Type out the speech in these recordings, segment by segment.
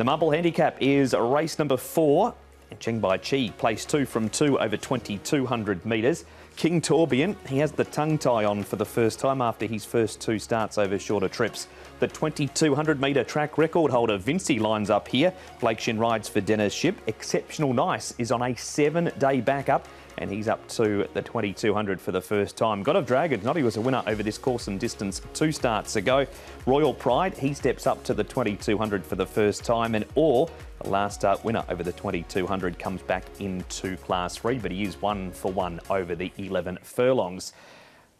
The Marble Handicap is race number 4. And Ching Bai Chi, place 2 from 2 over 2,200 metres. King Tourbillon, he has the tongue tie on for the first time after his first 2 starts over shorter trips. The 2,200 metre track record holder Vinci lines up here. Blake Shin rides for Dennis Ship. Exceptional Nice is on a 7-day backup, and he's up to the 2,200 for the first time. God of Dragon, Noddy was a winner over this course and distance 2 starts ago. Royal Pride, he steps up to the 2,200 for the first time, and Orr, the last start winner over the 2,200, comes back into Class 3, but he is 1 for 1 over the 11 furlongs.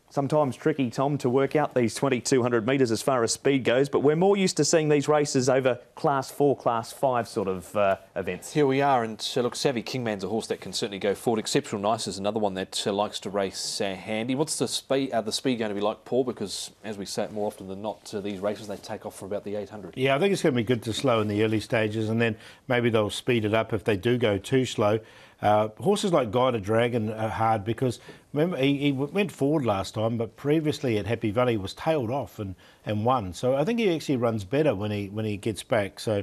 Sometimes tricky, Tom, to work out these 2,200 metres as far as speed goes, but we're more used to seeing these races over Class 4, Class 5 sort of events. Here we are, and look, Savvy Kingman's a horse that can certainly go forward. Exceptional Nice is another one that likes to race handy. What's the speed going to be like, Paul? Because, as we say, more often than not, these races, they take off for about the 800. Yeah, I think it's going to be good to slow in the early stages, and then maybe they'll speed it up if they do go too slow. Horses like God of Dragon are hard because, remember, he went forward last time, but previously at Happy Valley was tailed off and won. So I think he actually runs better when he gets back. So,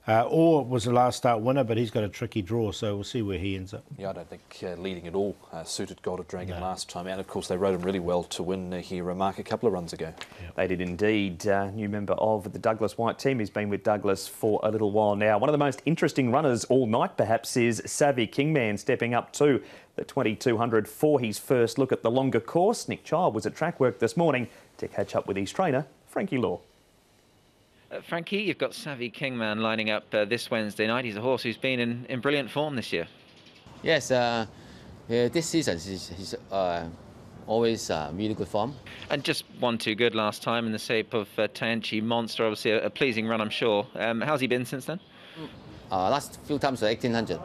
Orr was the last start winner, but he's got a tricky draw, so we'll see where he ends up. Yeah, I don't think leading at all suited God of Dragon last time out. Of course, they rode him really well to win here, Mark, a couple of runs ago. Yep. They did indeed. New member of the Douglas White team. He's been with Douglas for a little while now. One of the most interesting runners all night, perhaps, is Savvy Kingman, stepping up to the 2,200 for his first look at the longer course. Nick Child was at track work this morning to catch up with his trainer, Frankie Law. Frankie, you've got Savvy Kingman lining up this Wednesday night. He's a horse who's been in brilliant form this year. Yes, this season he's always really good form. And just won too good last time in the shape of Tianchi Monster. Obviously a pleasing run, I'm sure. How's he been since then? Last few times 1,800.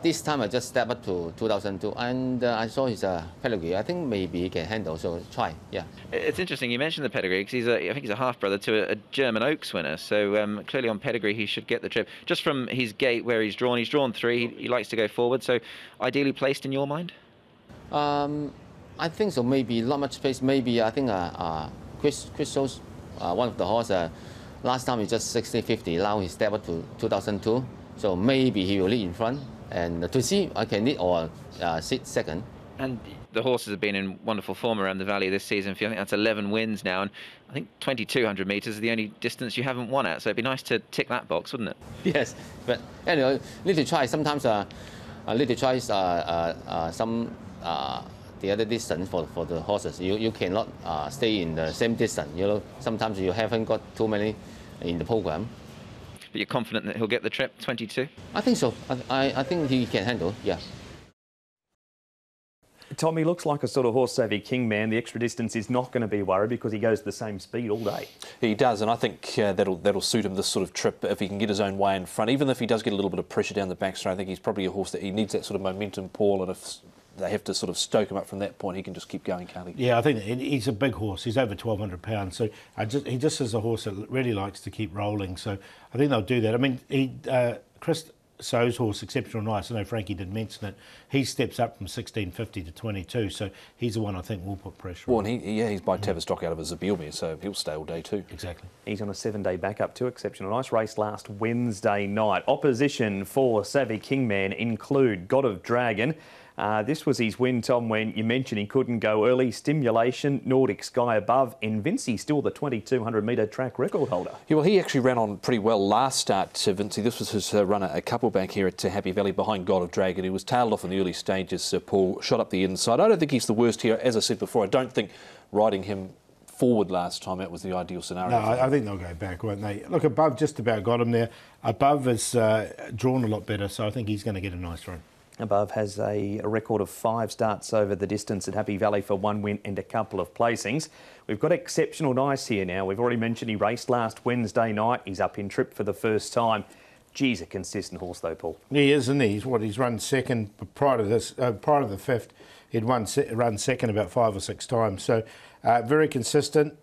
This time I just stepped up to 2002, and I saw his pedigree. I think maybe he can handle, so try, yeah. It's interesting you mentioned the pedigree, because I think he's a half-brother to a German Oaks winner, so clearly on pedigree he should get the trip. Just from his gait where he's drawn 3, he likes to go forward, so ideally placed in your mind? I think so, maybe not much space. Maybe I think Crystal's one of the horses. Last time he just 60-50, now he stepped up to 2002, so maybe he will lead in front. And to see I can lead or sit second. And the horses have been in wonderful form around the Valley this season. I think that's 11 wins now, and I think 2,200 metres is the only distance you haven't won at. So it'd be nice to tick that box, wouldn't it? Yes, but anyway, need to try. Sometimes need to try some the other distance for the horses. You cannot stay in the same distance. You know, sometimes you haven't got too many in the program. But you're confident that he'll get the trip, 22? I think so. I think he can handle, yeah. Tommy looks like a sort of horse Savvy Kingman. The extra distance is not going to be worried because he goes the same speed all day. He does, and I think that'll suit him, this sort of trip, if he can get his own way in front. Even if he does get a little bit of pressure down the backstraight, I think he's probably a horse that he needs that sort of momentum, Paul, and if they have to sort of stoke him up from that point, he can just keep going, can't he? Yeah, I think he's a big horse. He's over 1,200 pounds, so he just is a horse that really likes to keep rolling. So I think they'll do that. I mean, Chris So's horse, Exceptional Nice, I know Frankie did mention it, he steps up from 16.50 to 22, so he's the one I think will put pressure on. Well, and he's by Tavistock out of a Zabilmere, so he'll stay all day too. Exactly. He's on a 7-day backup to Exceptional Nice. Race last Wednesday night. Opposition for Savvy Kingman include God of Dragon. This was his win, Tom, when you mentioned he couldn't go early. Stimulation, Nordic Sky above, and Vinci still the 2,200 metre track record holder. Yeah, well, he actually ran on pretty well last start, Vinci. This was his run a couple back here at Happy Valley behind God of Dragon. He was tailed off in the early stages. Paul shot up the inside. I don't think he's the worst here. As I said before, I don't think riding him forward last time out was the ideal scenario. No, I think they'll go back, won't they? Look, Above just about got him there. Above is drawn a lot better, so I think he's going to get a nice run. Above has a record of 5 starts over the distance at Happy Valley for 1 win and a couple of placings. We've got Exceptional Nice here now. We've already mentioned he raced last Wednesday night. He's up in trip for the first time. Geez, a consistent horse though, Paul. He is, isn't he? He's run second prior to this, prior to the 5th. He'd run second about 5 or 6 times. So very consistent.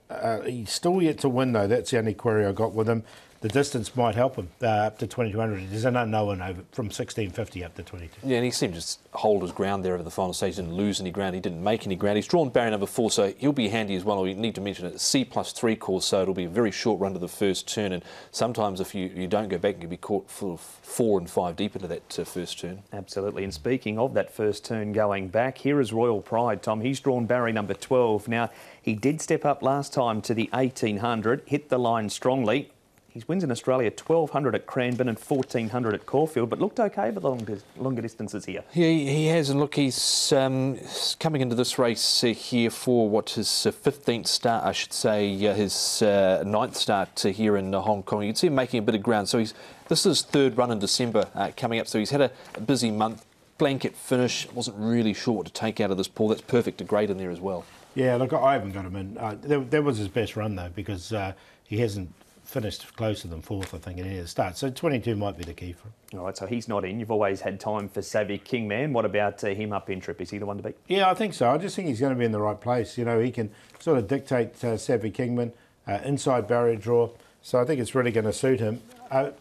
He's still yet to win though. That's the only query I got with him. the distance might help him up to 2200. There's an unknown over from 1650 up to 22. Yeah, and he seemed to just hold his ground there over the final stage. He didn't lose any ground. He didn't make any ground. He's drawn barrier number 4, so he'll be handy as well. We need to mention it. C+3 course, so it'll be a very short run to the first turn. And sometimes if you don't go back, you can be caught for 4 and 5 deep into that first turn. Absolutely. And speaking of that first turn going back, here is Royal Pride, Tom. He's drawn barrier number 12. Now, he did step up last time to the 1800, hit the line strongly. His wins in Australia, 1200 at Cranbourne and 1400 at Caulfield, but looked okay for the longer distances here. Yeah, he has, and look, he's coming into this race here for what his 15th start, I should say, his 9th start here in Hong Kong. You can see him making a bit of ground. So this is his 3rd run in December coming up, so he's had a busy month. Blanket finish, wasn't really sure what to take out of this pool. That's perfect to grade in there as well. Yeah, look, I haven't got him in. That was his best run, though, because he hasn't finished closer than 4th, I think, in any of the starts. So 22 might be the key for him. All right, so he's not in. You've always had time for Savvy Kingman. What about him up in trip? Is he the one to beat? Yeah, I think so. I just think he's going to be in the right place. You know, he can sort of dictate Savvy Kingman, inside barrier draw. So I think it's really going to suit him. I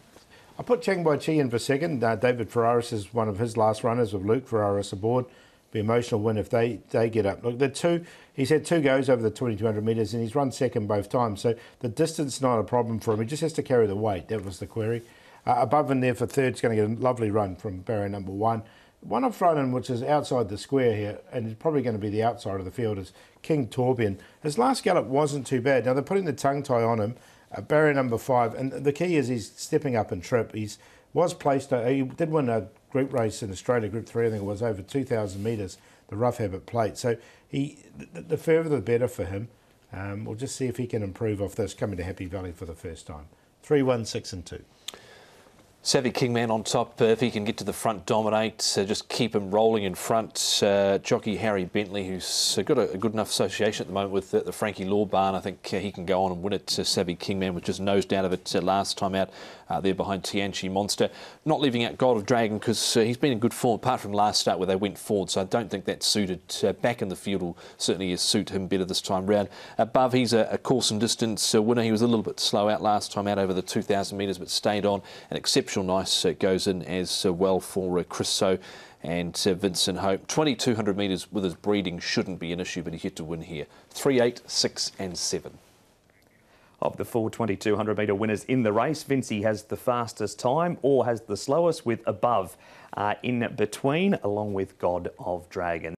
put Cheng Bai Chi in for second. David Ferraris is one of his last runners with Luke Ferraris aboard. Be emotional win if they get up. Look, he's had 2 goes over the 2200 metres and he's run second both times. So the distance is not a problem for him. He just has to carry the weight. That was the query. Above and there for third is going to get a lovely run from barrier number 1. One I've thrown in, which is outside the square here, and it's probably going to be the outside of the field, is King Torbjorn. His last gallop wasn't too bad. Now they're putting the tongue tie on him. Barrier number 5, and the key is he's stepping up in trip. He did win a group race in Australia, Group 3, I think it was, over 2,000 metres, the Rough Habit Plate. So the further the better for him. We'll just see if he can improve off this, coming to Happy Valley for the first time. 3, 1, 6 and 2. Savvy Kingman on top, if he can get to the front, dominate, just keep him rolling in front. Jockey Harry Bentley, who's got a good enough association at the moment with the Frankie Law barn. I think he can go on and win it. Savvy Kingman was just nosed out of it last time out there behind Tianchi Monster. Not leaving out God of Dragon because he's been in good form apart from last start where they went forward, so I don't think that's suited. Back in the field will certainly suit him better this time round. Above, he's a course and distance winner. He was a little bit slow out last time out over the 2,000 metres but stayed on. An exceptional nice goes in as well for Chris So and Vincent Hope. 2,200 metres with his breeding shouldn't be an issue, but he had to win here. 3, 8, 6 and 7. Of the 4 2,200 metre winners in the race, Vincey has the fastest time or has the slowest, with Above in between, along with God of Dragon.